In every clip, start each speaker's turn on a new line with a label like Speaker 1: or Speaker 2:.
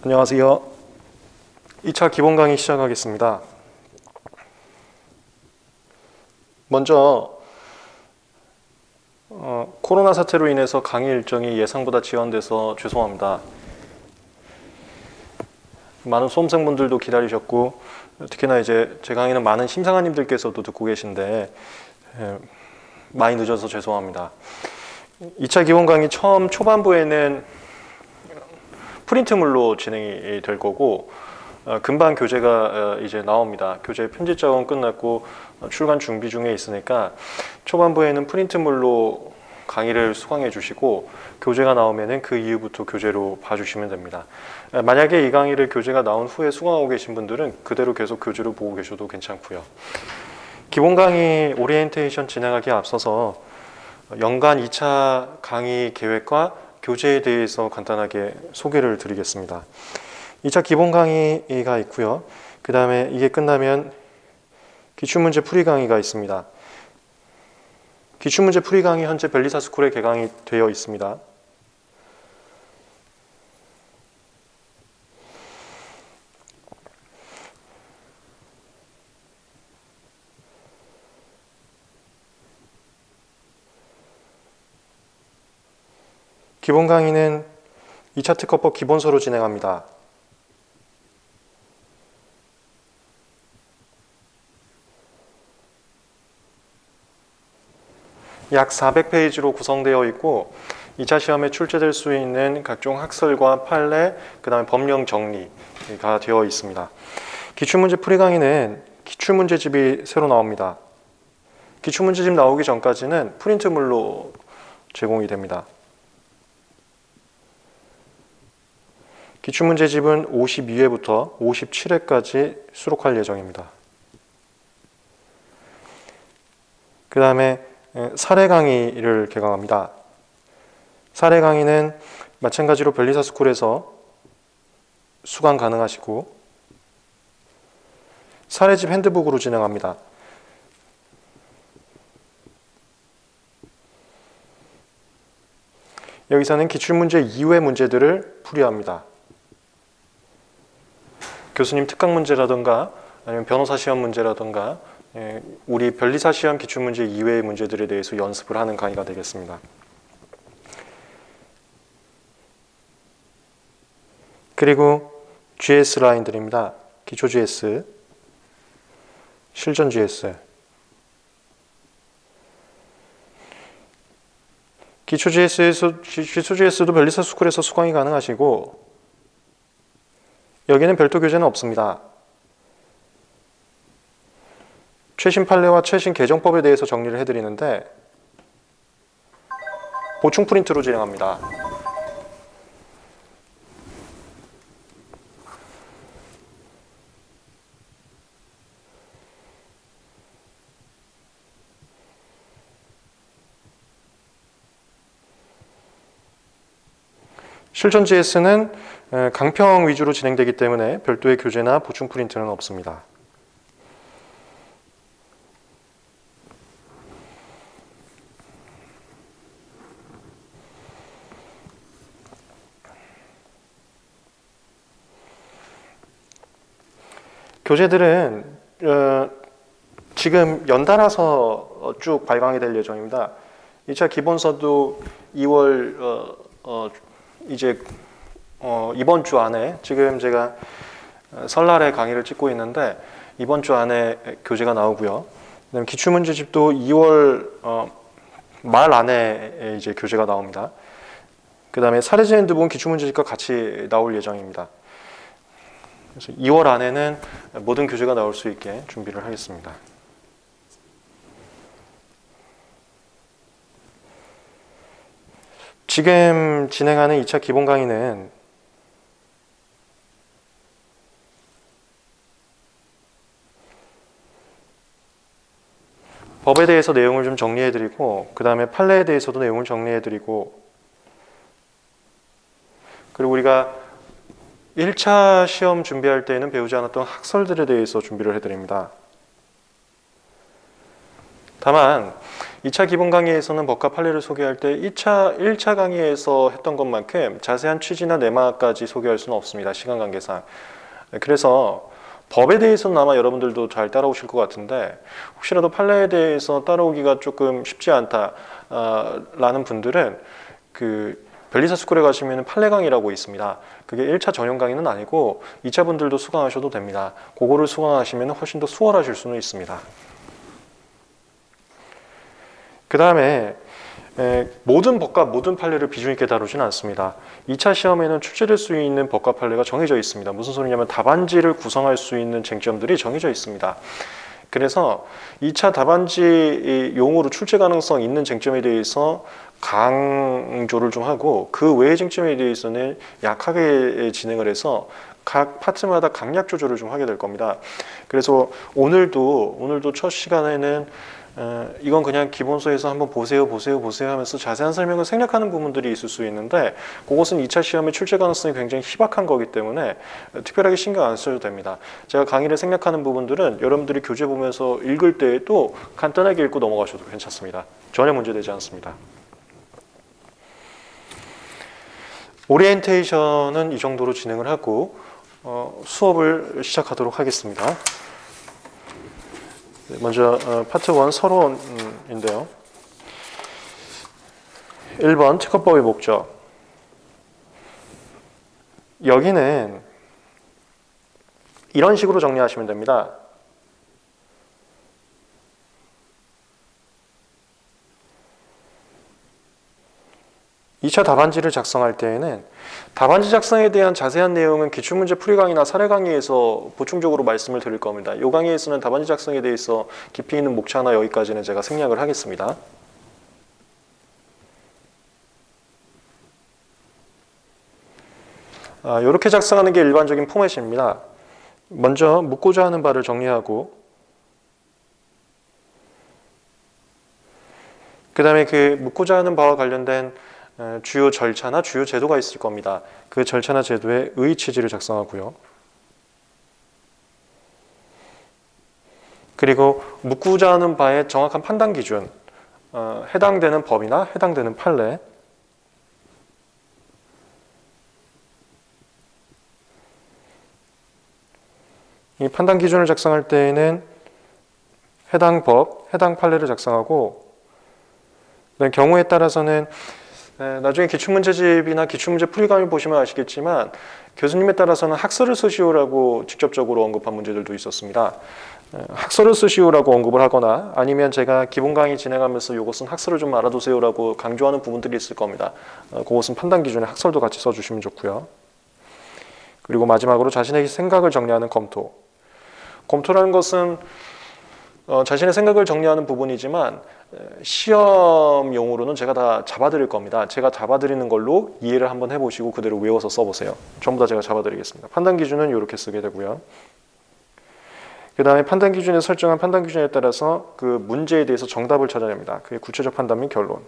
Speaker 1: 안녕하세요. 2차 기본 강의 시작하겠습니다. 먼저 코로나 사태로 인해서 강의 일정이 예상보다 지연돼서 죄송합니다. 많은 수험생분들도 기다리셨고 특히나 이제 제 강의는 많은 심사관님들께서도 듣고 계신데 많이 늦어서 죄송합니다. 2차 기본 강의 처음 초반부에는 프린트물로 진행이 될 거고 금방 교재가 이제 나옵니다. 교재 편집 작업은 끝났고 출간 준비 중에 있으니까 초반부에는 프린트물로 강의를 수강해 주시고 교재가 나오면은 그 이후부터 교재로 봐주시면 됩니다. 만약에 이 강의를 교재가 나온 후에 수강하고 계신 분들은 그대로 계속 교재로 보고 계셔도 괜찮고요. 기본 강의 오리엔테이션 진행하기에 앞서서 연간 2차 강의 계획과 교재에 대해서 간단하게 소개를 드리겠습니다. 2차 기본 강의가 있고요. 그 다음에 이게 끝나면 기출문제 풀이 강의가 있습니다. 기출문제 풀이 강의 현재 벨리사스쿨에 개강이 되어 있습니다. 기본 강의는 2차 특허법 기본서로 진행합니다. 약 400페이지로 구성되어 있고 2차 시험에 출제될 수 있는 각종 학설과 판례, 그 다음에 법령 정리가 되어 있습니다. 기출문제 풀이 강의는 기출문제집이 새로 나옵니다. 기출문제집 나오기 전까지는 프린트물로 제공이 됩니다. 기출문제집은 52회부터 57회까지 수록할 예정입니다. 그 다음에 사례 강의를 개강합니다. 사례 강의는 마찬가지로 벨리사스쿨에서 수강 가능하시고 사례집 핸드북으로 진행합니다. 여기서는 기출문제 이후의 문제들을 풀이합니다. 교수님 특강 문제라든가 아니면 변호사 시험 문제라든가 우리 변리사 시험 기출문제 이외의 문제들에 대해서 연습을 하는 강의가 되겠습니다. 그리고 GS 라인들입니다. 기초 GS, 실전 GS. 기초 GS도 변리사 스쿨에서 수강이 가능하시고 여기는 별도 교재는 없습니다. 최신 판례와 최신 개정법에 대해서 정리를 해드리는데 보충 프린트로 진행합니다. 실전 GS는 강평 위주로 진행되기 때문에 별도의 교재나 보충 프린트는 없습니다. 교재들은 지금 연달아서 쭉 발간이 될 예정입니다. 2차 기본서도 2월 이제 이번 주 안에 지금 제가 설날에 강의를 찍고 있는데 이번 주 안에 교재가 나오고요. 그다음에 기출문제집도 2월 말 안에 이제 교재가 나옵니다. 그다음에 사례집 핸드북은 기출문제집과 같이 나올 예정입니다. 그래서 2월 안에는 모든 교재가 나올 수 있게 준비를 하겠습니다. 지금 진행하는 2차 기본 강의는 법에 대해서 내용을 좀 정리해드리고 그 다음에 판례에 대해서도 내용을 정리해드리고 그리고 우리가 1차 시험 준비할 때에는 배우지 않았던 학설들에 대해서 준비를 해드립니다. 다만 2차 기본 강의에서는 법과 판례를 소개할 때 1차 강의에서 했던 것만큼 자세한 취지나 내막까지 소개할 수는 없습니다. 시간 관계상. 그래서 법에 대해서는 아마 여러분들도 잘 따라오실 것 같은데 혹시라도 판례에 대해서 따라오기가 조금 쉽지 않다라는 분들은 그 변리사 스쿨에 가시면 판례 강의라고 있습니다. 그게 1차 전용 강의는 아니고 2차 분들도 수강하셔도 됩니다. 그거를 수강하시면 훨씬 더 수월하실 수는 있습니다. 그 다음에 모든 법과 모든 판례를 비중 있게 다루지는 않습니다. 2차 시험에는 출제될 수 있는 법과 판례가 정해져 있습니다. 무슨 소리냐면 답안지를 구성할 수 있는 쟁점들이 정해져 있습니다. 그래서 2차 답안지 용어로 출제 가능성 있는 쟁점에 대해서 강조를 좀 하고 그 외의 쟁점에 대해서는 약하게 진행을 해서 각 파트마다 강약 조절을 좀 하게 될 겁니다. 그래서 오늘도 첫 시간에는 이건 그냥 기본서에서 한번 보세요 하면서 자세한 설명을 생략하는 부분들이 있을 수 있는데 그것은 2차 시험의 출제 가능성이 굉장히 희박한 거기 때문에 특별하게 신경 안 써도 됩니다. 제가 강의를 생략하는 부분들은 여러분들이 교재 보면서 읽을 때에도 간단하게 읽고 넘어가셔도 괜찮습니다. 전혀 문제되지 않습니다. 오리엔테이션은 이 정도로 진행을 하고 수업을 시작하도록 하겠습니다. 먼저 파트 1 서론인데요. 1번 특허법의 목적. 여기는 이런 식으로 정리하시면 됩니다. (2차) 답안지를 작성할 때에는 답안지 작성에 대한 자세한 내용은 기출문제 풀이 강의나 사례 강의에서 보충적으로 말씀을 드릴 겁니다. 이 강의에서는 답안지 작성에 대해서 깊이 있는 목차 하나 여기까지는 제가 생략을 하겠습니다. 이렇게 작성하는 게 일반적인 포맷입니다. 먼저 묻고자 하는 바를 정리하고 그 다음에 그 묻고자 하는 바와 관련된 주요 절차나 주요 제도가 있을 겁니다. 그 절차나 제도의 의의 취지를 작성하고요. 그리고 묻고자 하는 바의 정확한 판단 기준, 해당되는 법이나 해당되는 판례, 이 판단 기준을 작성할 때에는 해당 법, 해당 판례를 작성하고 경우에 따라서는 나중에 기출문제집이나 기출문제 풀이감을 보시면 아시겠지만 교수님에 따라서는 학설을 쓰시오라고 직접적으로 언급한 문제들도 있었습니다. 학설을 쓰시오라고 언급을 하거나 아니면 제가 기본 강의 진행하면서 이것은 학설을 좀 알아두세요라고 강조하는 부분들이 있을 겁니다. 그것은 판단 기준에 학설도 같이 써주시면 좋고요. 그리고 마지막으로 자신의 생각을 정리하는 검토. 검토라는 것은 자신의 생각을 정리하는 부분이지만 시험용으로는 제가 다 잡아드릴 겁니다. 제가 잡아드리는 걸로 이해를 한번 해보시고 그대로 외워서 써보세요. 전부 다 제가 잡아드리겠습니다. 판단 기준은 이렇게 쓰게 되고요. 그 다음에 판단 기준에 설정한 판단 기준에 따라서 그 문제에 대해서 정답을 찾아냅니다. 그게 구체적 판단 및 결론.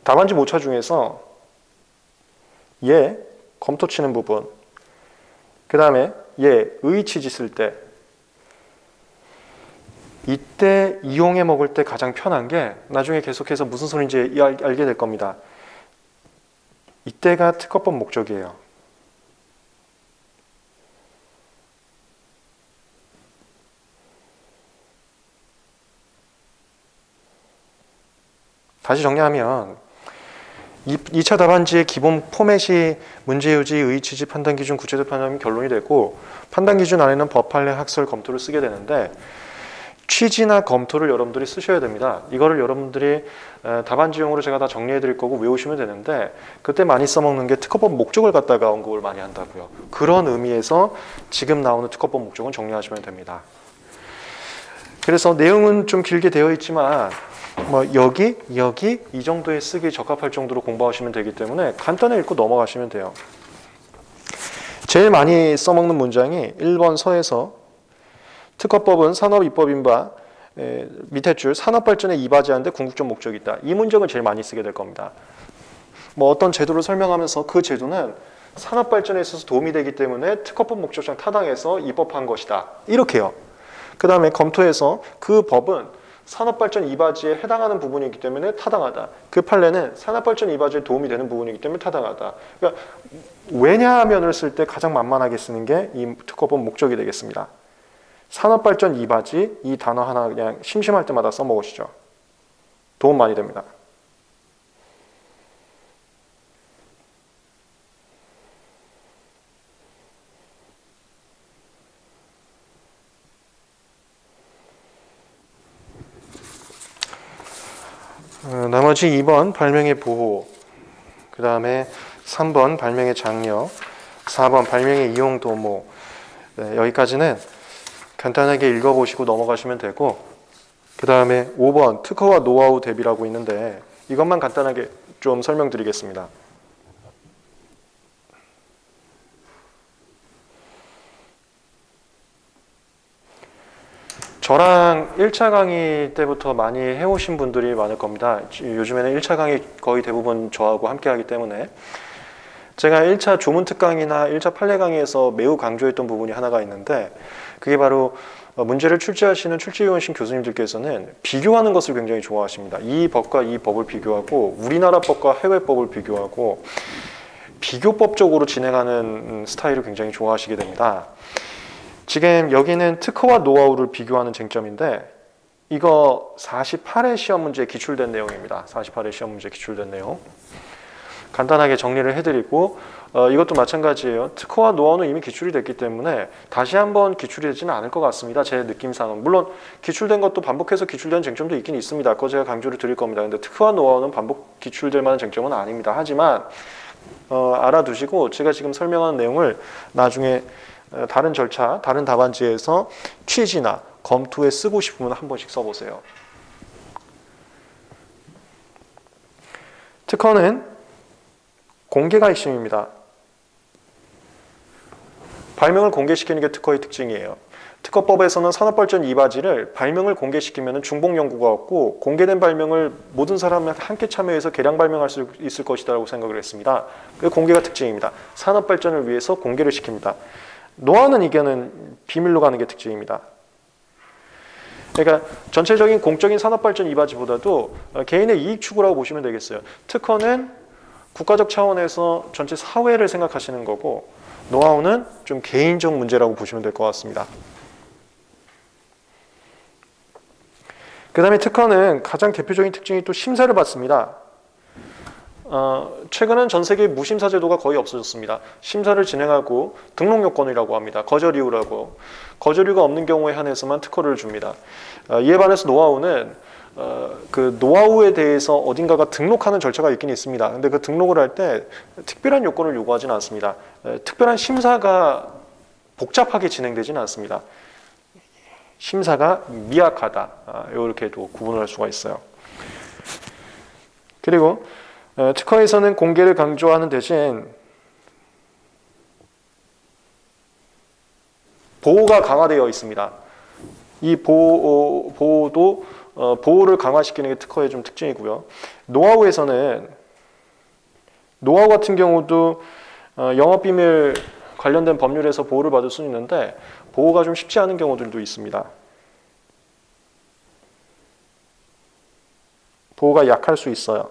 Speaker 1: 답안지 모차 중에서 검토 치는 부분, 그 다음에 의의 취지 쓸 때 이때 이용해 먹을 때 가장 편한 게 나중에 계속해서 무슨 소리인지 알게 될 겁니다. 이때가 특허법 목적이에요. 다시 정리하면 2차 답안지의 기본 포맷이 문제유지, 의의취지, 판단기준, 구체적 판단, 결론이 되고 판단기준 안에는 법, 판례, 학설, 검토를 쓰게 되는데 취지나 검토를 여러분들이 쓰셔야 됩니다. 이거를 여러분들이 답안지용으로 제가 다 정리해 드릴 거고 외우시면 되는데 그때 많이 써먹는 게 특허법 목적을 갖다가 언급을 많이 한다고요. 그런 의미에서 지금 나오는 특허법 목적은 정리하시면 됩니다. 그래서 내용은 좀 길게 되어 있지만 여기 이 정도에 쓰기 적합할 정도로 공부하시면 되기 때문에 간단히 읽고 넘어가시면 돼요. 제일 많이 써먹는 문장이 1번 서에서 특허법은 산업입법인 바 밑에 줄 산업발전에 이바지하는데 궁극적 목적이 있다. 이 문장을 제일 많이 쓰게 될 겁니다. 뭐 어떤 제도를 설명하면서 그 제도는 산업 발전에 있어서 도움이 되기 때문에 특허법 목적상 타당해서 입법한 것이다. 이렇게요. 그 다음에 검토해서 그 법은 산업발전 2바지에 해당하는 부분이기 때문에 타당하다. 그 판례는 산업발전 2바지에 도움이 되는 부분이기 때문에 타당하다. 그러니까 왜냐하면을 쓸 때 가장 만만하게 쓰는 게 이 특허법 목적이 되겠습니다. 산업발전 2바지 이 단어 하나 그냥 심심할 때마다 써먹으시죠. 도움 많이 됩니다. 나머지 2번 발명의 보호, 그 다음에 3번 발명의 장려, 4번 발명의 이용 도모. 네, 여기까지는 간단하게 읽어보시고 넘어가시면 되고, 그 다음에 5번 특허와 노하우 대비라고 있는데 이것만 간단하게 좀 설명드리겠습니다. 저랑 1차 강의 때부터 많이 해오신 분들이 많을 겁니다. 요즘에는 1차 강의 거의 대부분 저하고 함께 하기 때문에 제가 1차 조문 특강이나 1차 판례 강의에서 매우 강조했던 부분이 하나가 있는데 그게 바로 문제를 출제하시는 출제위원신 교수님들께서는 비교하는 것을 굉장히 좋아하십니다. 이 법과 이 법을 비교하고 우리나라 법과 해외 법을 비교하고 비교법적으로 진행하는 스타일을 굉장히 좋아하시게 됩니다. 지금 여기는 특허와 노하우를 비교하는 쟁점인데 이거 48회 시험 문제에 기출된 내용입니다. 48회 시험 문제에 기출된 내용. 간단하게 정리를 해드리고 이것도 마찬가지예요. 특허와 노하우는 이미 기출이 됐기 때문에 다시 한번 기출이 되지는 않을 것 같습니다. 제 느낌상은. 물론 기출된 것도 반복해서 기출되는 쟁점도 있긴 있습니다. 그거 제가 강조를 드릴 겁니다. 근데 특허와 노하우는 반복 기출될 만한 쟁점은 아닙니다. 하지만 알아두시고 제가 지금 설명하는 내용을 나중에 다른 절차, 다른 답안지에서 취지나 검토에 쓰고 싶으면 한 번씩 써보세요. 특허는 공개가 핵심입니다. 발명을 공개시키는 게 특허의 특징이에요. 특허법에서는 산업발전 2바지를 발명을 공개시키면 중복 연구가 없고 공개된 발명을 모든 사람이 함께 참여해서 개량 발명할 수 있을 것이다 라고 생각을 했습니다. 그게 공개가 특징입니다. 산업발전을 위해서 공개를 시킵니다. 노하우는 이거는 비밀로 가는 게 특징입니다. 그러니까 전체적인 공적인 산업발전 2바지보다도 개인의 이익 추구라고 보시면 되겠어요. 특허는 국가적 차원에서 전체 사회를 생각하시는 거고 노하우는 좀 개인적 문제라고 보시면 될 것 같습니다. 그 다음에 특허는 가장 대표적인 특징이 또 심사를 받습니다. 최근은 전 세계 무심사 제도가 거의 없어졌습니다. 심사를 진행하고 등록 요건이라고 합니다. 거절 이유라고. 거절 이유가 없는 경우에 한해서만 특허를 줍니다. 이에 반해서 노하우는 그 노하우에 대해서 어딘가가 등록하는 절차가 있긴 있습니다. 근데 그 등록을 할 때 특별한 요건을 요구하지는 않습니다. 특별한 심사가 복잡하게 진행되지는 않습니다. 심사가 미약하다. 이렇게도 구분을 할 수가 있어요. 그리고 특허에서는 공개를 강조하는 대신 보호가 강화되어 있습니다. 이 보호도 보호를 강화시키는 게 특허의 좀 특징이고요. 노하우 같은 경우도 영업비밀 관련된 법률에서 보호를 받을 수는 있는데 보호가 좀 쉽지 않은 경우들도 있습니다. 보호가 약할 수 있어요.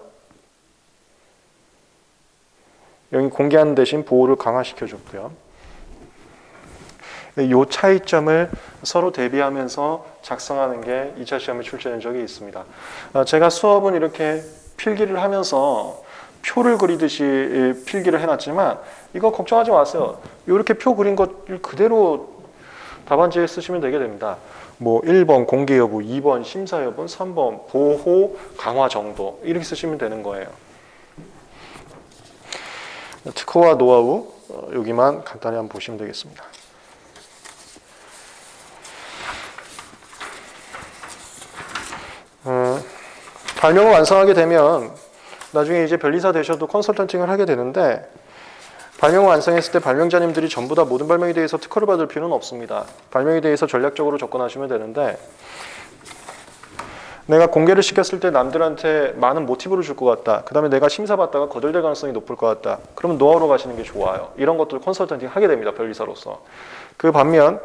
Speaker 1: 여기 공개하는 대신 보호를 강화시켜줬고요. 이 차이점을 서로 대비하면서 작성하는 게 2차 시험에 출제된 적이 있습니다. 제가 수업은 이렇게 필기를 하면서 표를 그리듯이 필기를 해놨지만 이거 걱정하지 마세요. 이렇게 표 그린 것 그대로 답안지에 쓰시면 되게 됩니다. 뭐 1번 공개 여부, 2번 심사 여부, 3번 보호 강화 정도 이렇게 쓰시면 되는 거예요. 특허와 노하우 여기만 간단히 한번 보시면 되겠습니다. 발명을 완성하게 되면 나중에 이제 변리사 되셔도 컨설턴팅을 하게 되는데 발명을 완성했을 때 발명자님들이 전부 다 모든 발명에 대해서 특허를 받을 필요는 없습니다. 발명에 대해서 전략적으로 접근하시면 되는데 내가 공개를 시켰을 때 남들한테 많은 모티브를 줄 것 같다. 그 다음에 내가 심사받다가 거절될 가능성이 높을 것 같다. 그러면 노하우로 가시는 게 좋아요. 이런 것들 컨설턴팅 하게 됩니다. 변리사로서. 그 반면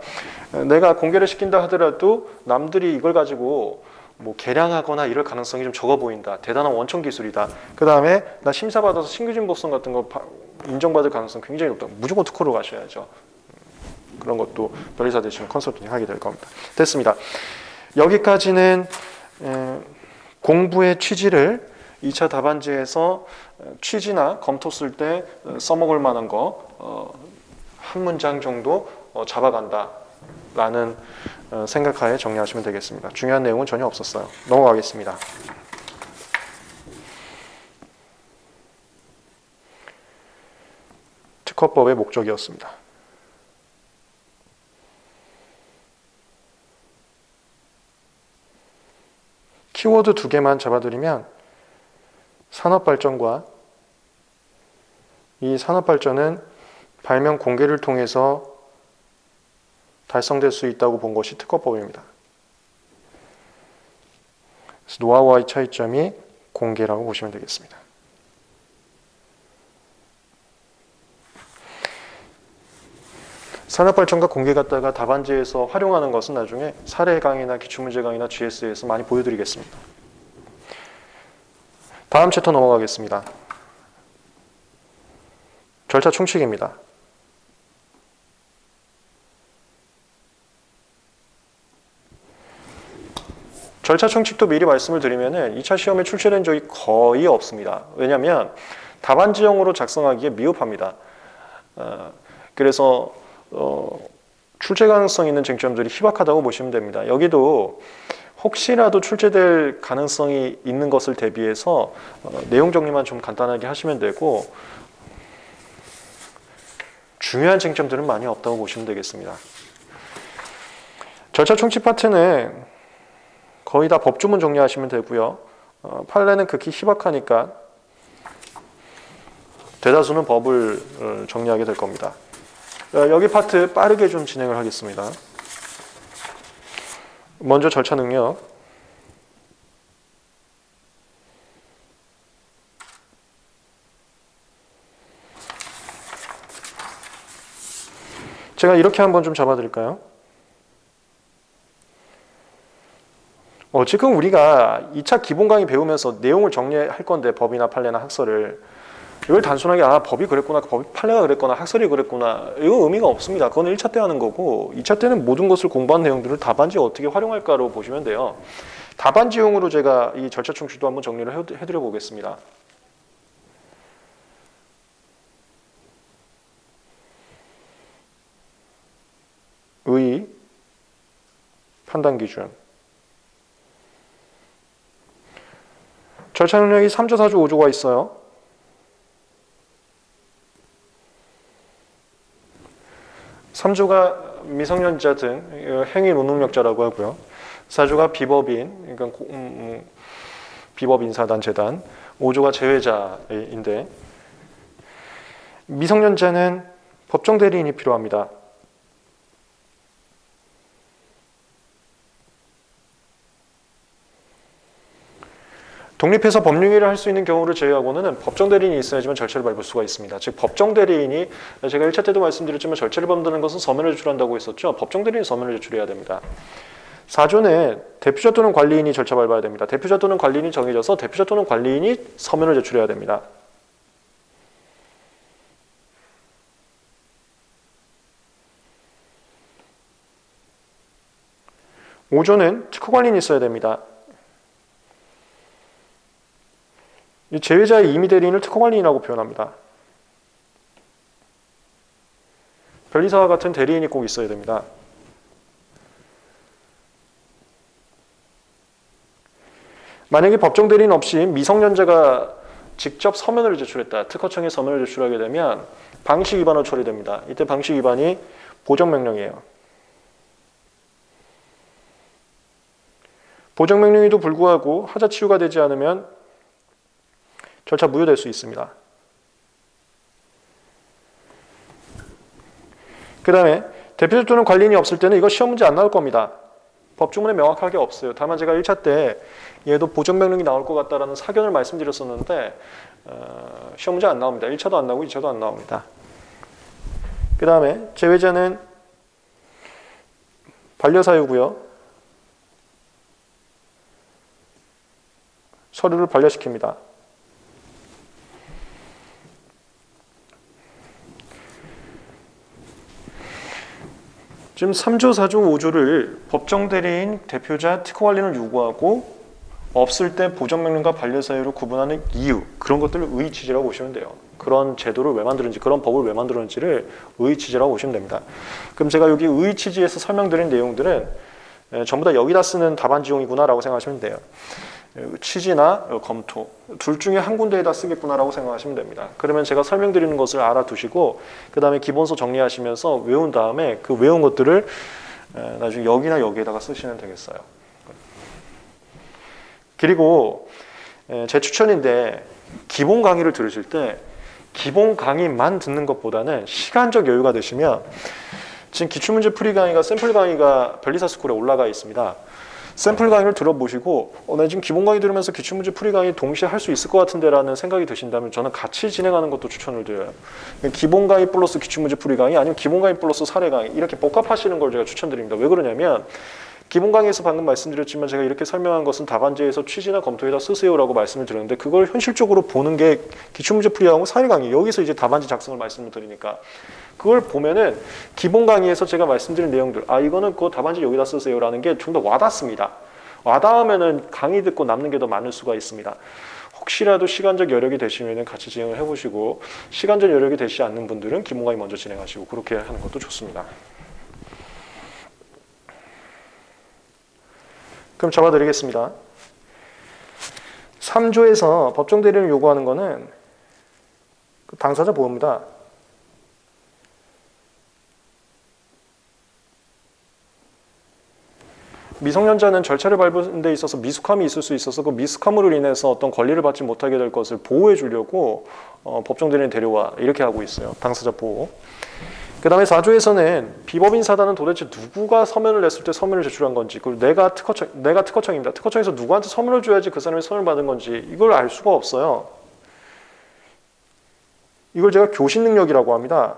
Speaker 1: 내가 공개를 시킨다 하더라도 남들이 이걸 가지고 뭐 개량하거나 이럴 가능성이 좀 적어 보인다. 대단한 원천 기술이다. 그 다음에 나 심사받아서 신규 진보성 같은 거 인정받을 가능성 굉장히 높다. 무조건 특허로 가셔야죠. 그런 것도 변리사 되시면 컨설팅 하게 될 겁니다. 됐습니다. 여기까지는 공부의 취지를 2차 답안지에서 취지나 검토 쓸 때 써먹을 만한 거 한 문장 정도 잡아간다 라는 생각하에 정리하시면 되겠습니다. 중요한 내용은 전혀 없었어요. 넘어가겠습니다. 특허법의 목적이었습니다. 키워드 2개만 잡아드리면 산업발전과 이 산업발전은 발명 공개를 통해서 달성될 수 있다고 본 것이 특허법입니다. 그래서 노하우와의 차이점이 공개라고 보시면 되겠습니다. 산업발전과 공개 갖다가 답안지에서 활용하는 것은 나중에 사례 강의나 기출문제 강의나 GS에서 많이 보여드리겠습니다. 다음 챕터 넘어가겠습니다. 절차 충칙입니다. 절차 충칙도 미리 말씀을 드리면은 2차 시험에 출제된 적이 거의 없습니다. 왜냐하면 답안지형으로 작성하기에 미흡합니다. 그래서 출제 가능성 있는 쟁점들이 희박하다고 보시면 됩니다. 여기도 혹시라도 출제될 가능성이 있는 것을 대비해서 내용 정리만 좀 간단하게 하시면 되고 중요한 쟁점들은 많이 없다고 보시면 되겠습니다. 절차 충칙 파트는 거의 다 법조문 정리하시면 되고요. 판례는 극히 희박하니까 대다수는 법을 정리하게 될 겁니다. 여기 파트 빠르게 좀 진행을 하겠습니다. 먼저 절차 능력. 제가 이렇게 한번 좀 잡아드릴까요? 지금 우리가 2차 기본 강의 배우면서 내용을 정리할 건데 법이나 판례나 학설을 이걸 단순하게 법이 그랬구나, 법이 판례가 그랬거나 학설이 그랬구나 이거 의미가 없습니다. 그건 1차 때 하는 거고 2차 때는 모든 것을 공부한 내용들을 답안지에 어떻게 활용할까로 보시면 돼요. 답안지용으로 제가 이 절차 충칙도 한번 정리를 해드려 보겠습니다. 의, 판단 기준. 절차 능력이 3조, 4조, 5조가 있어요. 3조가 미성년자 등 행위 노능력자라고 하고요. 4조가 비법인, 그러니까 비법인사단체단, 5조가 제외자인데 미성년자는 법정 대리인이 필요합니다. 독립해서 법률일을 할 수 있는 경우를 제외하고는 법정 대리인이 있어야지만 절차를 밟을 수가 있습니다. 즉 법정 대리인이 제가 1차 때도 말씀드렸지만 절차를 밟는다는 것은 서면을 제출한다고 했었죠. 법정 대리인이 서면을 제출해야 됩니다. 4조는 대표자 또는 관리인이 절차 밟아야 됩니다. 대표자 또는 관리인이 정해져서 대표자 또는 관리인이 서면을 제출해야 됩니다. 5조는 특허관리인이 있어야 됩니다. 제외자의 임의 대리인을 특허관리인이라고 표현합니다. 변리사와 같은 대리인이 꼭 있어야 됩니다. 만약에 법정 대리인 없이 미성년자가 직접 서면을 제출했다. 특허청에 서면을 제출하게 되면 방식 위반으로 처리됩니다. 이때 방식 위반이 보정명령이에요. 보정명령에도 불구하고 하자 치유가 되지 않으면 절차 무효될 수 있습니다. 그 다음에 대표자 또는 관리인이 없을 때는 이거 시험 문제 안 나올 겁니다. 법조문에 명확하게 없어요. 다만 제가 1차 때 얘도 보전명령이 나올 것 같다라는 사견을 말씀드렸었는데 시험 문제 안 나옵니다. 1차도 안 나오고 2차도 안 나옵니다. 그 다음에 제외자는 반려사유고요. 서류를 반려시킵니다. 지금 3조, 4조, 5조를 법정대리인, 대표자, 특허관리인을 요구하고 없을 때 보전명령과 반려사유로 구분하는 이유, 그런 것들을 의의취지라고 보시면 돼요. 그런 제도를 왜 만드는지, 그런 법을 왜 만들었는지를 의의취지라고 보시면 됩니다. 그럼 제가 여기 의의취지에서 설명드린 내용들은 전부 다 여기다 쓰는 답안지용이구나 라고 생각하시면 돼요. 취지나 검토 둘 중에 한 군데에다 쓰겠구나라고 생각하시면 됩니다. 그러면 제가 설명드리는 것을 알아두시고 그 다음에 기본서 정리하시면서 외운 다음에 그 외운 것들을 나중에 여기나 여기에다가 쓰시면 되겠어요. 그리고 제 추천인데 기본 강의를 들으실 때 기본 강의만 듣는 것보다는 시간적 여유가 되시면 지금 기출문제 풀이 강의가 샘플 강의가 변리사스쿨에 올라가 있습니다. 샘플 강의를 들어보시고 나 지금 기본 강의 들으면서 기출문제 풀이 강의 동시에 할 수 있을 것 같은데 라는 생각이 드신다면 저는 같이 진행하는 것도 추천을 드려요. 기본 강의 플러스 기출문제 풀이 강의 아니면 기본 강의 플러스 사례 강의 이렇게 복합하시는 걸 제가 추천드립니다. 왜 그러냐면 기본 강의에서 방금 말씀드렸지만 제가 이렇게 설명한 것은 답안지에서 취지나 검토에다 쓰세요라고 말씀을 드렸는데 그걸 현실적으로 보는 게 기출문제 풀이하고 사례 강의 여기서 이제 답안지 작성을 말씀을 드리니까 그걸 보면은 기본 강의에서 제가 말씀드린 내용들 이거는 그 답안지 여기다 쓰세요라는 게 좀 더 와닿습니다. 와닿으면은 강의 듣고 남는 게 더 많을 수가 있습니다. 혹시라도 시간적 여력이 되시면은 같이 진행을 해보시고 시간적 여력이 되지 않는 분들은 기본 강의 먼저 진행하시고 그렇게 하는 것도 좋습니다. 그럼 잡아드리겠습니다. 3조에서 법정 대리를 요구하는 것은 당사자 보호입니다. 미성년자는 절차를 밟은 데 있어서 미숙함이 있을 수 있어서 그 미숙함으로 인해서 어떤 권리를 받지 못하게 될 것을 보호해 주려고 법정 대리인 데려와 이렇게 하고 있어요. 당사자 보호. 그 다음에 4조에서는 비법인 사단은 도대체 누구가 서면을 냈을 때 서면을 제출한 건지 그리고 내가 특허청입니다. 특허청에서 누구한테 서면을 줘야지 그 사람이 서면을 받은 건지 이걸 알 수가 없어요. 이걸 제가 교신 능력이라고 합니다.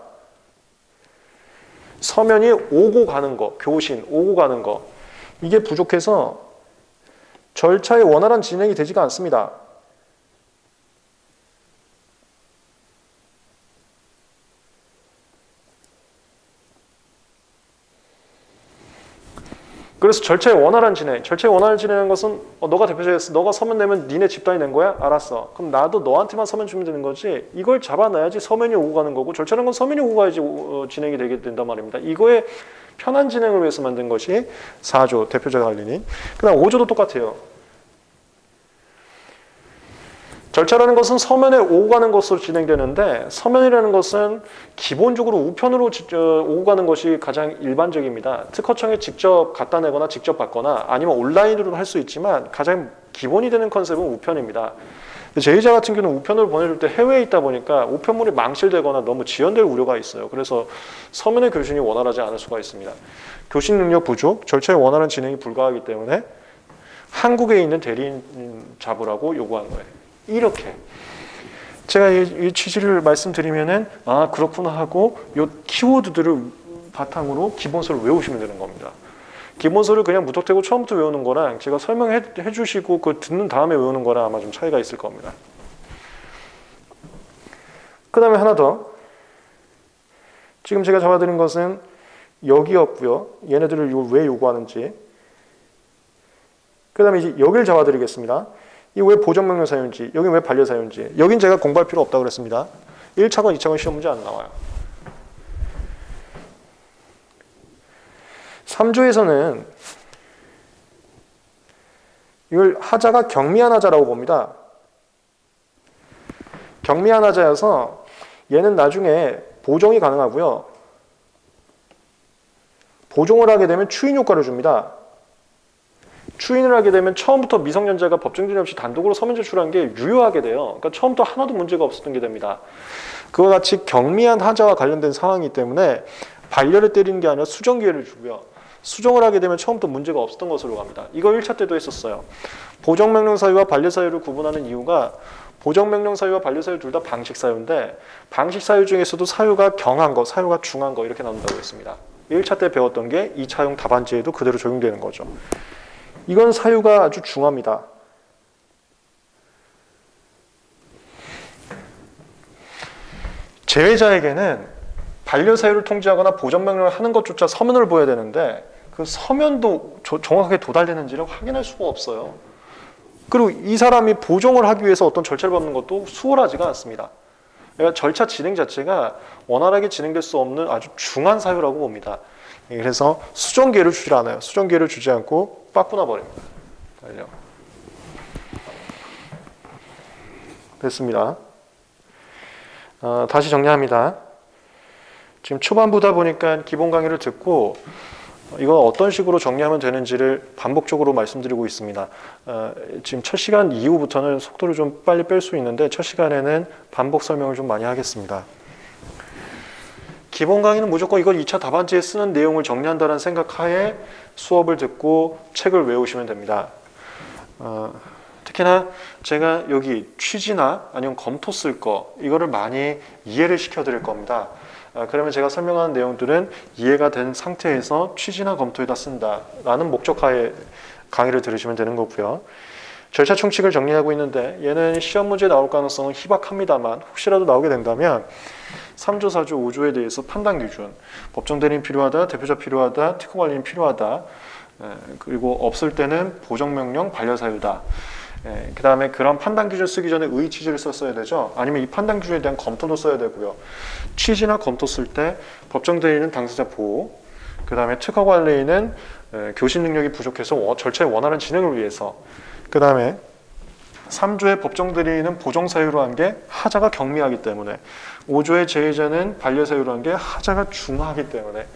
Speaker 1: 서면이 오고 가는 거, 교신, 오고 가는 거 이게 부족해서 절차의 원활한 진행이 되지가 않습니다. 그래서 절차의 원활한 진행, 절차의 원활한 진행하는 것은 너가 대표자였어. 너가 서면 내면 니네 집단이 낸 거야? 알았어. 그럼 나도 너한테만 서면 주면 되는 거지. 이걸 잡아놔야지 서면이 오고 가는 거고 절차는 건 서면이 오고 가야지 진행이 되게 된단 말입니다. 이거의 편한 진행을 위해서 만든 것이 4조 대표자 관리인. 그 다음 5조도 똑같아요. 절차라는 것은 서면에 오고 가는 것으로 진행되는데 서면이라는 것은 기본적으로 우편으로 오고 가는 것이 가장 일반적입니다. 특허청에 직접 갖다 내거나 직접 받거나 아니면 온라인으로도 할 수 있지만 가장 기본이 되는 컨셉은 우편입니다. 제2자 같은 경우는 우편으로 보내줄 때 해외에 있다 보니까 우편물이 망실되거나 너무 지연될 우려가 있어요. 그래서 서면의 교신이 원활하지 않을 수가 있습니다. 교신 능력 부족, 절차의 원활한 진행이 불가하기 때문에 한국에 있는 대리인 잡으라고 요구한 거예요. 이렇게 제가 이 취지를 말씀드리면은 그렇구나 하고 이 키워드들을 바탕으로 기본서를 외우시면 되는 겁니다. 기본서를 그냥 무턱대고 처음부터 외우는 거랑 제가 설명해 주시고 그 듣는 다음에 외우는 거랑 아마 좀 차이가 있을 겁니다. 그 다음에 하나 더 지금 제가 잡아드린 것은 여기였고요. 얘네들을 왜 요구하는지 그 다음에 이제 여기를 잡아드리겠습니다. 이 왜 보전명령 사유인지, 여긴 왜 반려 사유인지. 여긴 제가 공부할 필요 없다고 그랬습니다. 1차건, 2차건 시험 문제 안 나와요. 3조에서는 이걸 하자가 경미한 하자라고 봅니다. 경미한 하자여서 얘는 나중에 보정이 가능하고요. 보정을 하게 되면 추인 효과를 줍니다. 추인을 하게 되면 처음부터 미성년자가 법정 대리 없이 단독으로 서면 제출한 게 유효하게 돼요. 그러니까 처음부터 하나도 문제가 없었던 게 됩니다. 그와 같이 경미한 하자와 관련된 상황이기 때문에 반려를 때리는 게 아니라 수정 기회를 주고요. 수정을 하게 되면 처음부터 문제가 없었던 것으로 갑니다. 이거 1차 때도 했었어요. 보정명령 사유와 반려 사유를 구분하는 이유가 보정명령 사유와 반려 사유 둘 다 방식 사유인데 방식 사유 중에서도 사유가 경한 거, 사유가 중한 거 이렇게 나눈다고 했습니다. 1차 때 배웠던 게 2차용 답안지에도 그대로 적용되는 거죠. 이건 사유가 아주 중합니다. 제외자에게는 반려 사유를 통지하거나 보정명령을 하는 것조차 서면을 보여야 되는데 그 서면도 정확하게 도달되는지를 확인할 수가 없어요. 그리고 이 사람이 보정을 하기 위해서 어떤 절차를 밟는 것도 수월하지가 않습니다. 그러니까 절차 진행 자체가 원활하게 진행될 수 없는 아주 중한 사유라고 봅니다. 그래서 수정 기회를 주지 않아요. 수정 기회를 주지 않고 빠꾸나 버립니다. 됐습니다. 다시 정리합니다. 지금 초반부다 보니까 기본 강의를 듣고 이거 어떤 식으로 정리하면 되는지를 반복적으로 말씀드리고 있습니다. 지금 첫 시간 이후부터는 속도를 좀 빨리 뺄 수 있는데 첫 시간에는 반복 설명을 좀 많이 하겠습니다. 기본 강의는 무조건 이걸 2차 답안지에 쓰는 내용을 정리한다는 생각하에 수업을 듣고 책을 외우시면 됩니다. 특히나 제가 여기 취지나 아니면 검토 쓸 거 이거를 많이 이해를 시켜 드릴 겁니다. 그러면 제가 설명하는 내용들은 이해가 된 상태에서 취지나 검토에다 쓴다 라는 목적하에 강의를 들으시면 되는 거고요. 절차 총칙을 정리하고 있는데 얘는 시험 문제에 나올 가능성은 희박합니다만 혹시라도 나오게 된다면 3조, 4조, 5조에 대해서 판단 기준, 법정 대리인 필요하다, 대표자 필요하다, 특허 관리인 필요하다, 그리고 없을 때는 보정명령, 반려사유다. 그 다음에 그런 판단 기준 쓰기 전에 의의 취지를 썼어야 되죠. 아니면 이 판단 기준에 대한 검토도 써야 되고요. 취지나 검토 쓸 때 법정 대리인은 당사자 보호, 그 다음에 특허 관리인은 교신 능력이 부족해서 절차의 원활한 진행을 위해서, 그 다음에 3조의 법정 대리인은 보정 사유로 한 게 하자가 경미하기 때문에, 5조의 제의자는 반려 사유로 한 게 하자가 중하기 때문에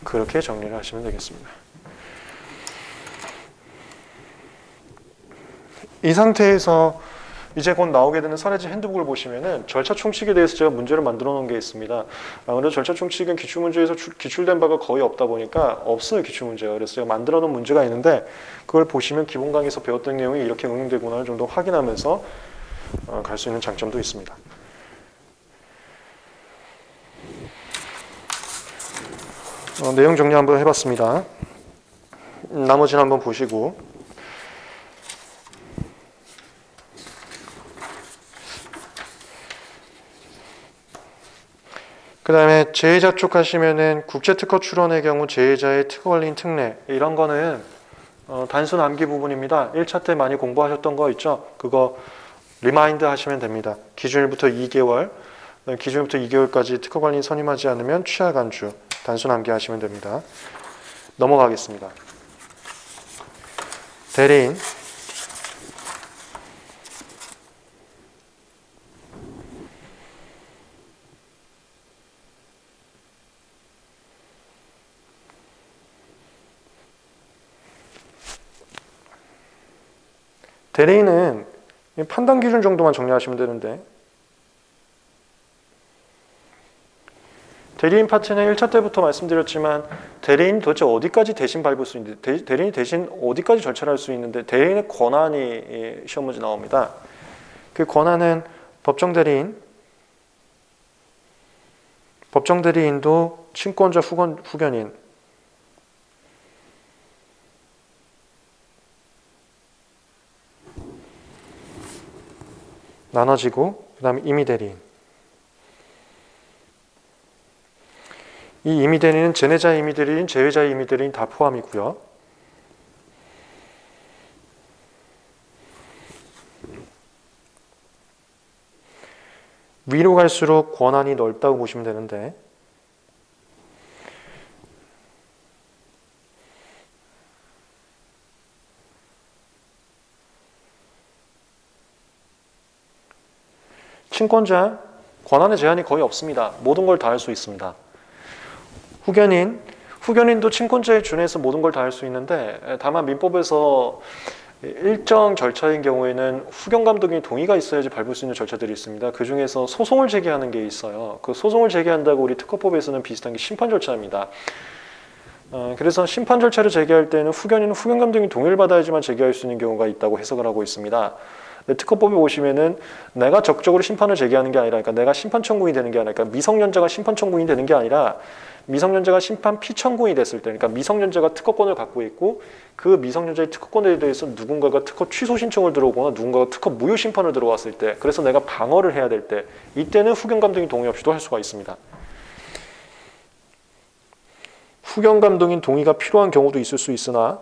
Speaker 1: 그렇게 정리를 하시면 되겠습니다. 이 상태에서 이제 곧 나오게 되는 사례지 핸드북을 보시면은 절차 총칙에 대해서 제가 문제를 만들어 놓은 게 있습니다. 그래서 절차 총칙은 기출문제에서 기출된 바가 거의 없다 보니까 없어요, 기출문제가. 그래서 제가 만들어 놓은 문제가 있는데 그걸 보시면 기본 강의에서 배웠던 내용이 이렇게 응용되구나를 좀 더 확인하면서 갈 수 있는 장점도 있습니다. 내용 정리 한번 해봤습니다. 나머지는 한번 보시고, 그 다음에 제의자 쪽 하시면은 국제특허 출원의 경우 제의자의 특허 관리인 특례, 이런 거는 단순 암기 부분입니다. 1차 때 많이 공부하셨던 거 있죠? 그거 리마인드 하시면 됩니다. 기준일부터 2개월, 기준일부터 2개월까지 특허 관리인 선임하지 않으면 취하 간주, 단순 암기 하시면 됩니다. 넘어가겠습니다. 대리인. 대리인은 판단 기준 정도만 정리하시면 되는데, 대리인 파트는 1차 때부터 말씀드렸지만 대리인 도대체 어디까지 대신 밟을 수 있는데, 대리인이 대신 어디까지 절차를 할 수 있는데 대리인의 권한이 시험 문제 나옵니다. 그 권한은 법정 대리인도 친권자 후견인, 나눠지고, 그 다음에 임의대리인. 이 임의대리인은 제내자 임의대리인, 제외자 임의대리인 다 포함이고요. 위로 갈수록 권한이 넓다고 보시면 되는데, 친권자 권한의 제한이 거의 없습니다. 모든 걸 다 할 수 있습니다. 후견인도 친권자에 준해서 모든 걸 다 할 수 있는데, 다만 민법에서 일정 절차인 경우에는 후견 감독의 동의가 있어야지 밟을 수 있는 절차들이 있습니다. 그 중에서 소송을 제기하는 게 있어요. 그 소송을 제기한다고 우리 특허법에서는 비슷한 게 심판 절차입니다. 그래서 심판 절차를 제기할 때는 후견인은 후견 감독이 동의를 받아야지만 제기할 수 있는 경우가 있다고 해석을 하고 있습니다. 특허법에 보시면은 내가 적극적으로 심판을 제기하는 게 아니라, 그러니까 내가 심판 청구인이 되는 게 아니라, 그러니까 미성년자가 심판 청구인이 되는 게 아니라 미성년자가 심판 피청구인이 됐을 때, 그러니까 미성년자가 특허권을 갖고 있고 그 미성년자의 특허권에 대해서 누군가가 특허 취소 신청을 들어오거나 누군가가 특허 무효 심판을 들어왔을 때, 그래서 내가 방어를 해야 될 때, 이때는 후견 감독인 동의 없이도 할 수가 있습니다. 후견 감독인 동의가 필요한 경우도 있을 수 있으나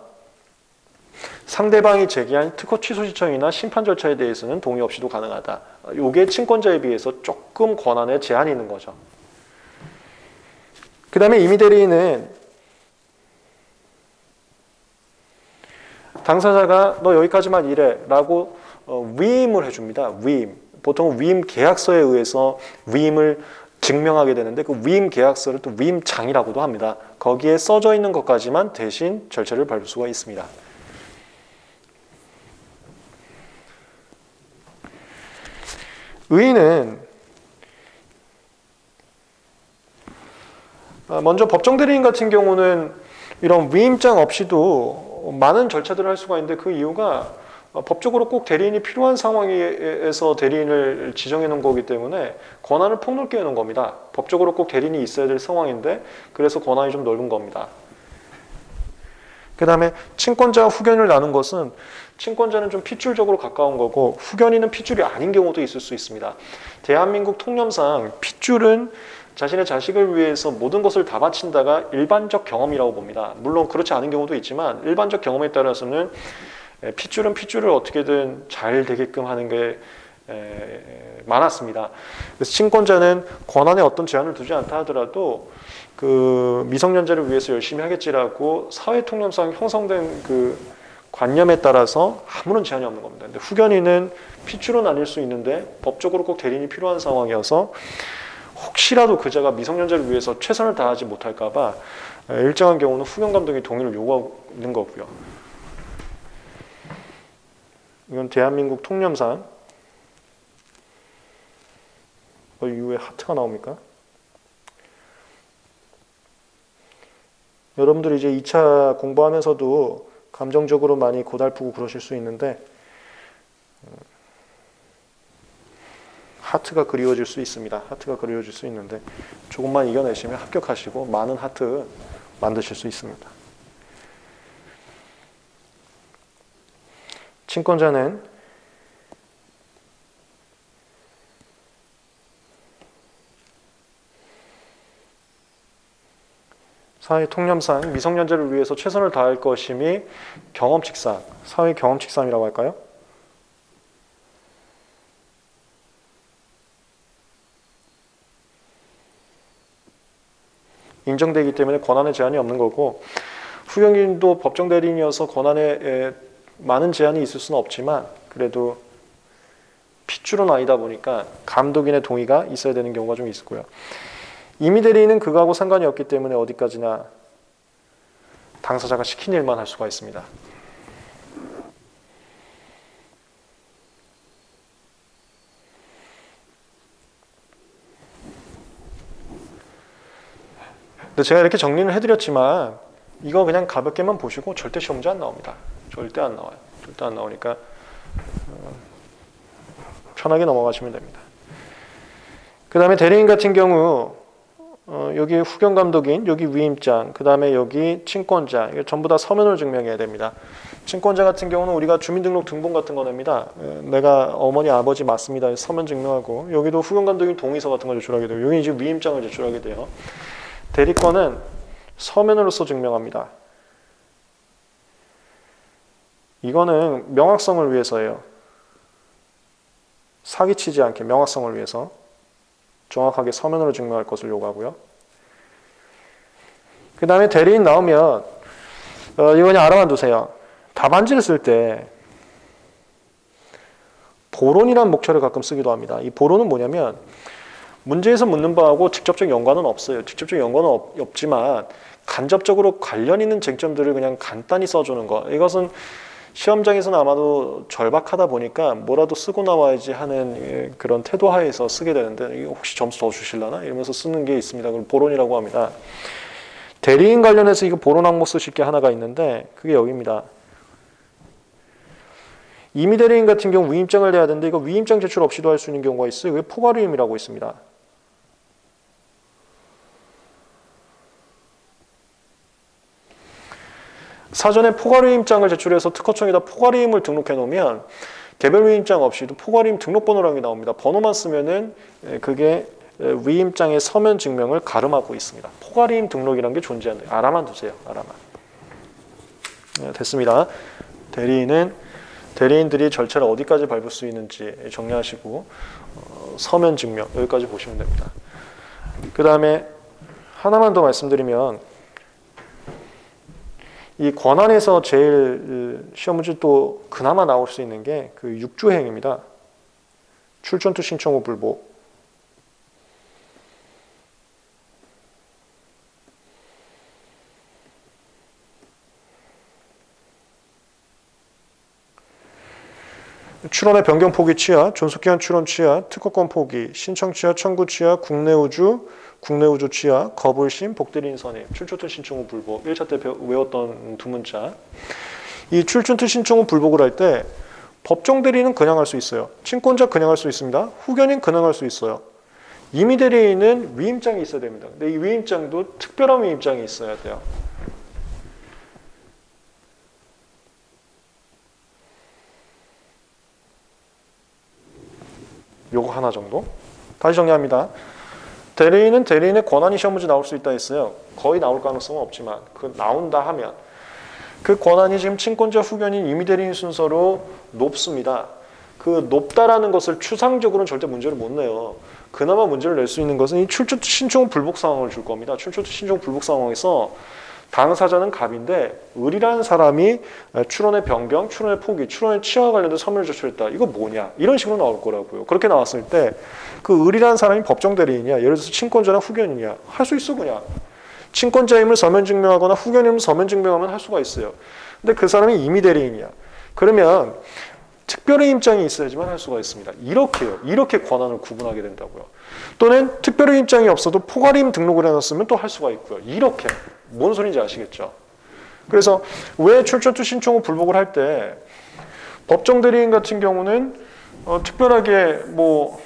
Speaker 1: 상대방이 제기한 특허 취소 신청이나 심판 절차에 대해서는 동의 없이도 가능하다. 이게 친권자에 비해서 조금 권한에 제한이 있는 거죠. 그 다음에 임의 대리인은 당사자가 너 여기까지만 일해 라고 위임을 해줍니다. 위임. 보통 위임 계약서에 의해서 위임을 증명하게 되는데 그 위임 계약서를 또 위임장이라고도 합니다. 거기에 써져 있는 것까지만 대신 절차를 밟을 수가 있습니다. 의인은 먼저 법정 대리인 같은 경우는 이런 위임장 없이도 많은 절차들을 할 수가 있는데 그 이유가 법적으로 꼭 대리인이 필요한 상황에서 대리인을 지정해 놓은 거기 때문에 권한을 폭넓게 해놓은 겁니다. 법적으로 꼭 대리인이 있어야 될 상황인데 그래서 권한이 좀 넓은 겁니다. 그 다음에 친권자와 후견인을 나눈 것은 친권자는 좀 핏줄적으로 가까운 거고 후견인은 핏줄이 아닌 경우도 있을 수 있습니다. 대한민국 통념상 핏줄은 자신의 자식을 위해서 모든 것을 다 바친다가 일반적 경험이라고 봅니다. 물론 그렇지 않은 경우도 있지만 일반적 경험에 따라서는 핏줄은 핏줄을 어떻게든 잘 되게끔 하는 게 많았습니다. 그래서 친권자는 권한에 어떤 제한을 두지 않다 하더라도 그 미성년자를 위해서 열심히 하겠지라고 사회 통념상 형성된 그 관념에 따라서 아무런 제한이 없는 겁니다. 근데 후견인은 핏줄은 아닐 수 있는데 법적으로 꼭 대리인이 필요한 상황이어서 혹시라도 그자가 미성년자를 위해서 최선을 다하지 못할까 봐 일정한 경우는 후견 감독이 동의를 요구하는 거고요. 이건 대한민국 통념상 이후에 하트가 나옵니까? 여러분들이 이제 2차 공부하면서도 감정적으로 많이 고달프고 그러실 수 있는데 하트가 그리워질 수 있습니다. 하트가 그리워질 수 있는데 조금만 이겨내시면 합격하시고 많은 하트 만드실 수 있습니다. 친권자는 사회 통념상 미성년자를 위해서 최선을 다할 것임이 경험칙상, 사회 경험칙상이라고 할까요? 인정되기 때문에 권한에 제한이 없는 거고 후견인도 법정 대리인이어서 권한에 많은 제한이 있을 수는 없지만 그래도 핏줄은 아니다 보니까 감독인의 동의가 있어야 되는 경우가 좀 있고요. 임의 대리인은 그거하고 상관이 없기 때문에 어디까지나 당사자가 시킨 일만 할 수가 있습니다. 근데 제가 이렇게 정리를 해드렸지만 이거 그냥 가볍게만 보시고 절대 시험 문제 안 나옵니다. 절대 안 나와요. 절대 안 나오니까 편하게 넘어가시면 됩니다. 그 다음에 대리인 같은 경우 여기 후견 감독인, 여기 위임장, 그 다음에 여기 친권자, 이게 전부 다 서면으로 증명해야 됩니다. 친권자 같은 경우는 우리가 주민등록 등본 같은 거 냅니다. 내가 어머니, 아버지 맞습니다. 서면 증명하고 여기도 후견 감독인 동의서 같은 걸 제출하게 돼요. 여기 이제 위임장을 제출하게 돼요. 대리권은 서면으로서 증명합니다. 이거는 명확성을 위해서예요. 사기치지 않게 명확성을 위해서 정확하게 서면으로 증명할 것을 요구하고요. 그 다음에 대리인 나오면 이거 그냥 알아만 두세요. 답안지를 쓸 때 보론이라는 목차를 가끔 쓰기도 합니다. 이 보론은 뭐냐면 문제에서 묻는 바하고 직접적 연관은 없어요. 직접적 연관은 없지만 간접적으로 관련 있는 쟁점들을 그냥 간단히 써주는 거. 이것은 시험장에서는 아마도 절박하다 보니까 뭐라도 쓰고 나와야지 하는 그런 태도 하에서 쓰게 되는데 혹시 점수 더 주실라나? 이러면서 쓰는 게 있습니다. 그걸 보론이라고 합니다. 대리인 관련해서 이거 보론 항목 쓰실 게 하나가 있는데 그게 여기입니다. 임의 대리인 같은 경우 위임장을 내야 되는데 이거 위임장 제출 없이도 할 수 있는 경우가 있어요. 이게 포괄위임이라고 있습니다. 사전에 포괄위임장을 제출해서 특허청에다 포괄위임을 등록해 놓으면 개별 위임장 없이도 포괄위임 등록번호라는 게 나옵니다. 번호만 쓰면은 그게 위임장의 서면 증명을 가름하고 있습니다. 포괄위임 등록이라는 게 존재한다. 알아만 두세요. 알아만. 네, 됐습니다. 대리인들이 절차를 어디까지 밟을 수 있는지 정리하시고 서면 증명 여기까지 보시면 됩니다. 그 다음에 하나만 더 말씀드리면 이 권한에서 제일 시험 문제 또 그나마 나올 수 있는 게 그 6주행입니다. 출전투 신청 후 불복. 출원의 변경 포기 취하, 존속기한 출원 취하, 특허권 포기, 신청 취하, 청구 취하, 국내우주 취하, 거불심, 복대리인 선임, 출전투 신청 후 불복. 1차 때 외웠던 두 문자. 이 출전투 신청 후 불복을 할 때 법정 대리인은 그냥 할 수 있어요. 친권자 그냥 할 수 있습니다. 후견인 그냥 할 수 있어요. 임의 대리인은 위임장이 있어야 됩니다. 근데 이 위임장도 특별한 위임장이 있어야 돼요. 요거 하나 정도. 다시 정리합니다. 대리인은 대리인의 권한이 시험 문제 나올 수 있다 했어요. 거의 나올 가능성은 없지만 그 나온다 하면 그 권한이 지금 친권자 후견인 임의 대리인 순서로 높습니다. 그 높다라는 것을 추상적으로는 절대 문제를 못 내요. 그나마 문제를 낼 수 있는 것은 이 출처 신청 불복 상황을 줄 겁니다. 출처 신청 불복 상황에서 당사자는 갑인데 을이라는 사람이 출원의 변경, 출원의 포기, 출원의 취하와 관련된 서면을 제출했다. 이거 뭐냐? 이런 식으로 나올 거라고요. 그렇게 나왔을 때 그 을이라는 사람이 법정 대리인이야. 예를 들어서 친권자나 후견인이야. 할 수 있어 그냥. 친권자임을 서면 증명하거나 후견임을 서면 증명하면 할 수가 있어요. 근데 그 사람이 임의 대리인이야. 그러면 특별의 임장이 있어야지만 할 수가 있습니다. 이렇게요. 이렇게 권한을 구분하게 된다고요. 또는 특별의 임장이 없어도 포괄임 등록을 해놨으면 또 할 수가 있고요. 이렇게. 뭔 소리인지 아시겠죠? 그래서 왜 출전투 신청 후 불복을 할 때 법정 대리인 같은 경우는 특별하게 뭐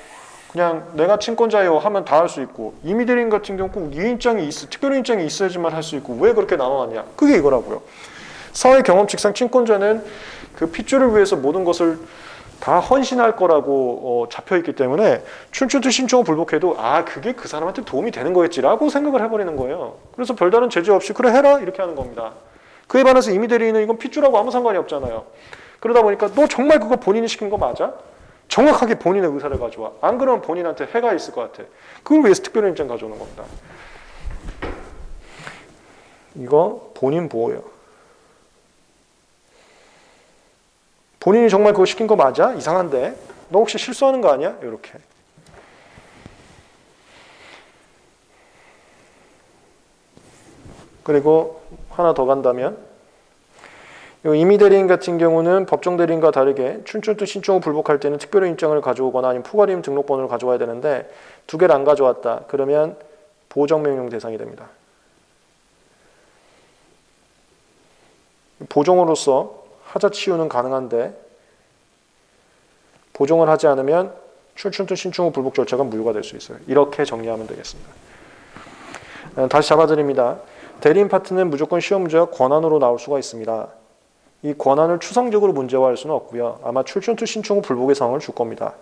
Speaker 1: 그냥 내가 친권자예요 하면 다 할 수 있고 임의 대리인 같은 경우 꼭 위임장이 특별한 임장이 있어야지만 할 수 있고 왜 그렇게 나눠놨냐? 그게 이거라고요. 사회 경험칙상 친권자는 그 핏줄을 위해서 모든 것을 다 헌신할 거라고 잡혀있기 때문에 출전투 신청 후 불복해도 그게 그 사람한테 도움이 되는 거겠지라고 생각을 해버리는 거예요. 그래서 별다른 제재 없이 그래 해라 이렇게 하는 겁니다. 그에 반해서 임의 대리인은 이건 핏줄하고 아무 상관이 없잖아요. 그러다 보니까 너 정말 그거 본인이 시킨 거 맞아? 정확하게 본인의 의사를 가져와. 안 그러면 본인한테 해가 있을 것 같아. 그걸 위해서 특별한 입장 가져오는 겁니다. 이거 본인 보호예요. 본인이 정말 그거 시킨 거 맞아? 이상한데? 너 혹시 실수하는 거 아니야? 이렇게. 그리고 하나 더 간다면 임의 대리인 같은 경우는 법정 대리인과 다르게 출전투 신청 후 불복할 때는 특별한 입장을 가져오거나 아니면 포괄임 등록번호를 가져와야 되는데 두 개를 안 가져왔다. 그러면 보정명령 대상이 됩니다. 보정으로서 하자 치유는 가능한데 보정을 하지 않으면 출전투 신청 후 불복 절차가 무효가 될 수 있어요. 이렇게 정리하면 되겠습니다. 다시 잡아드립니다. 대리인 파트는 무조건 시험 문제가 권한으로 나올 수가 있습니다. 이 권한을 추상적으로 문제화할 수는 없고요. 아마 출전투 신청 후 불복의 상황을 줄 겁니다.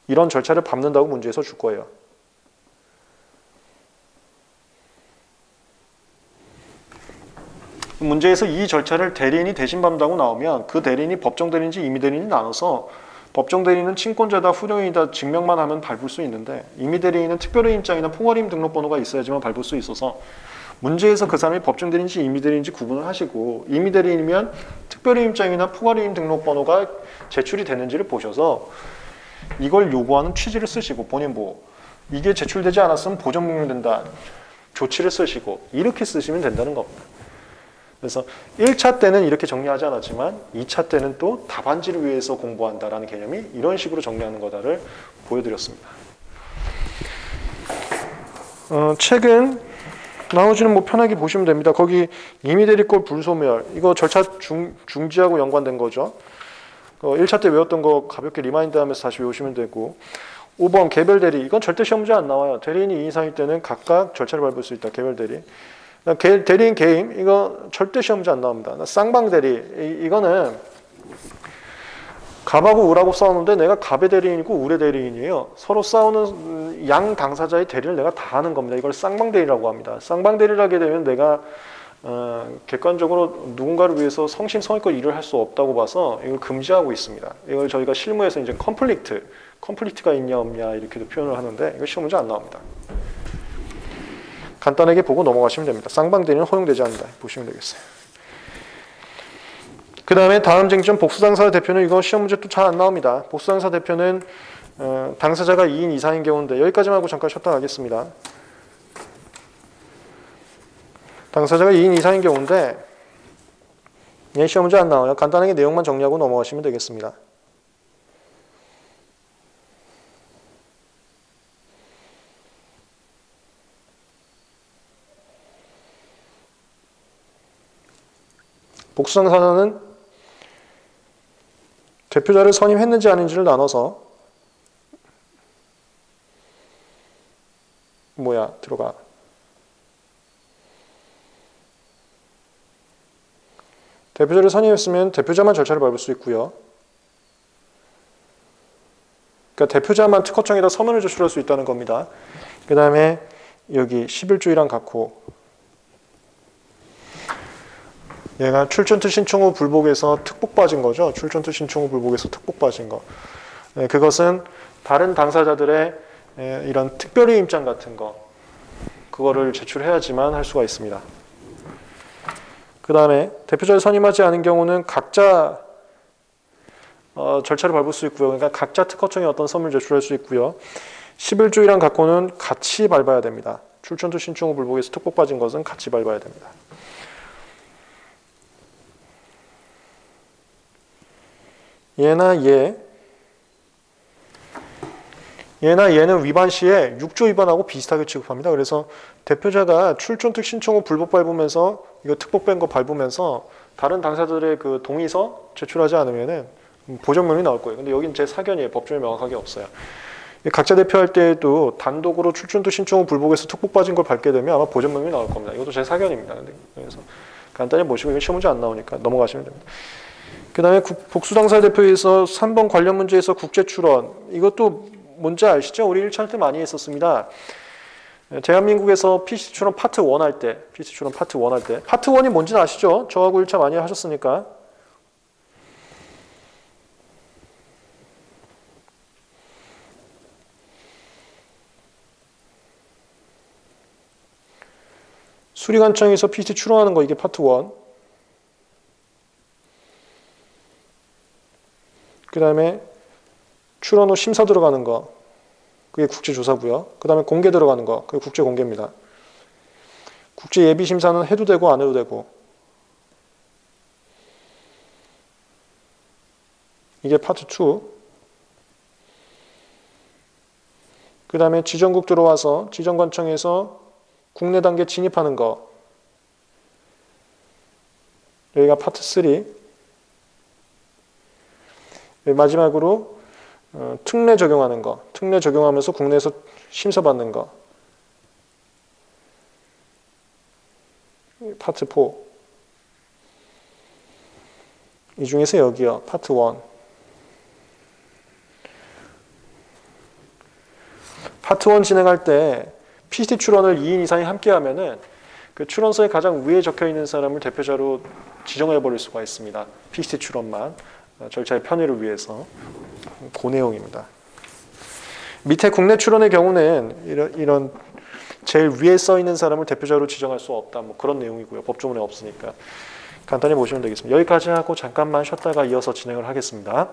Speaker 1: 이런 절차를 밟는다고 문제에서 줄 거예요. 문제에서 이 절차를 대리인이 대신 밟는다고 나오면 그 대리인이 법정 대리인지 임의 대리인이 나눠서 법정 대리인은 친권자다 후견인이다 증명만 하면 밟을 수 있는데 임의 대리인은 특별한 임장이나 포괄임 등록번호가 있어야지만 밟을 수 있어서 문제에서 그 사람이 법정 대리인지 임의 대리인지 구분을 하시고 임의 대리인이면 특별한 임장이나 포괄임 등록번호가 제출이 됐는지를 보셔서 이걸 요구하는 취지를 쓰시고 본인 보호. 이게 제출되지 않았으면 보정명령된다. 조치를 쓰시고 이렇게 쓰시면 된다는 겁니다. 그래서 1차 때는 이렇게 정리하지 않았지만 2차 때는 또 답안지를 위해서 공부한다라는 개념이 이런 식으로 정리하는 거다를 보여드렸습니다. 책은 나머지는 뭐 편하게 보시면 됩니다. 거기 임의대리권 불소멸 이거 절차 중지하고 연관된 거죠. 1차 때 외웠던 거 가볍게 리마인드하면서 다시 외우시면 되고 5번 개별 대리 이건 절대 시험 문제 안 나와요. 대리인이 2인 이상일 때는 각각 절차를 밟을 수 있다. 개별 대리. 대리인 개임 이거 절대 시험 문제 안 나옵니다. 쌍방 대리 이거는 갑하고 을하고 싸우는데 내가 갑의 대리인이고 을의 대리인이에요. 서로 싸우는 양 당사자의 대리를 내가 다 하는 겁니다. 이걸 쌍방 대리라고 합니다. 쌍방 대리를 하게 되면 내가 객관적으로 누군가를 위해서 성심성의껏 일을 할 수 없다고 봐서 이걸 금지하고 있습니다. 이걸 저희가 실무에서 이제 컨플릭트가 있냐 없냐 이렇게도 표현을 하는데 이거 시험 문제 안 나옵니다. 간단하게 보고 넘어가시면 됩니다. 쌍방 대리는 허용되지 않는다. 보시면 되겠어요. 그 다음에 다음 쟁점 복수당사 대표는 이거 시험 문제 또 잘 안 나옵니다. 복수당사 대표는 당사자가 2인 이상인 경우인데 여기까지만 하고 잠깐 쉬었다 가겠습니다. 당사자가 2인 이상인 경우인데 얘 시험 문제 안 나와요. 간단하게 내용만 정리하고 넘어가시면 되겠습니다. 복수당사는 대표자를 선임했는지 아닌지를 나눠서 들어가. 대표자를 선임했으면 대표자만 절차를 밟을 수 있고요. 그러니까 대표자만 특허청에다 서면을 제출할 수 있다는 겁니다. 그 다음에 여기 11조이랑 같고 얘가 출전투 신청 후 불복에서 특복 빠진 거죠. 출전투 신청 후 불복에서 특복 빠진 거. 그것은 다른 당사자들의 이런 특별히 임장 같은 거 그거를 제출해야지만 할 수가 있습니다. 그 다음에 대표자를 선임하지 않은 경우는 각자 절차를 밟을 수 있고요. 그러니까 각자 특허청에 어떤 서면을 제출할 수 있고요. 11조이랑 갖고는 같이 밟아야 됩니다. 출전투 신청 후 불복에서 특복 빠진 것은 같이 밟아야 됩니다. 얘나 얘는 위반 시에 6조 위반하고 비슷하게 취급합니다. 그래서 대표자가 출전특 신청 후 불복 밟으면서 이거 특복 뺀 거 밟으면서 다른 당사자들의 그 동의서 제출하지 않으면은 보정명령이 나올 거예요. 근데 여긴 제 사견이에요. 법조에 명확하게 없어요. 각자 대표할 때에도 단독으로 출전특 신청 후 불복에서 특복 빠진 걸 밟게 되면 아마 보정명령이 나올 겁니다. 이것도 제 사견입니다. 그래서 간단히 보시고 이거 시험 문제 안 나오니까 넘어가시면 됩니다. 그 다음에 복수당사 대표에서 3번 관련 문제에서 국제 출원 이것도 뭔지 아시죠? 우리 1차 때 많이 했었습니다. 대한민국에서 PC 출원 파트 1 할 때 파트 1이 뭔지는 아시죠? 저하고 1차 많이 하셨으니까. 수리관청에서 PC 출원하는 거 이게 파트 1. 그 다음에 출원 후 심사 들어가는 거 그게 국제조사고요. 그 다음에 공개 들어가는 거 그게 국제공개입니다. 국제예비심사는 해도 되고 안 해도 되고 이게 파트 2. 그 다음에 지정국 들어와서 지정관청에서 국내 단계 진입하는 거 여기가 파트 3. 마지막으로 특례 적용하는 거, 특례 적용하면서 국내에서 심사받는 거 파트 4. 이 중에서 여기요. 파트 1. 파트 1 진행할 때 PCT 출원을 2인 이상이 함께 하면은 그 출원서에 가장 위에 적혀 있는 사람을 대표자로 지정해 버릴 수가 있습니다. PCT 출원만. 절차의 편의를 위해서 그 내용입니다. 밑에 국내 출원의 경우는 이런 제일 위에 써 있는 사람을 대표자로 지정할 수 없다. 뭐 그런 내용이고요. 법조문에 없으니까 간단히 보시면 되겠습니다. 여기까지 하고 잠깐만 쉬었다가 이어서 진행을 하겠습니다.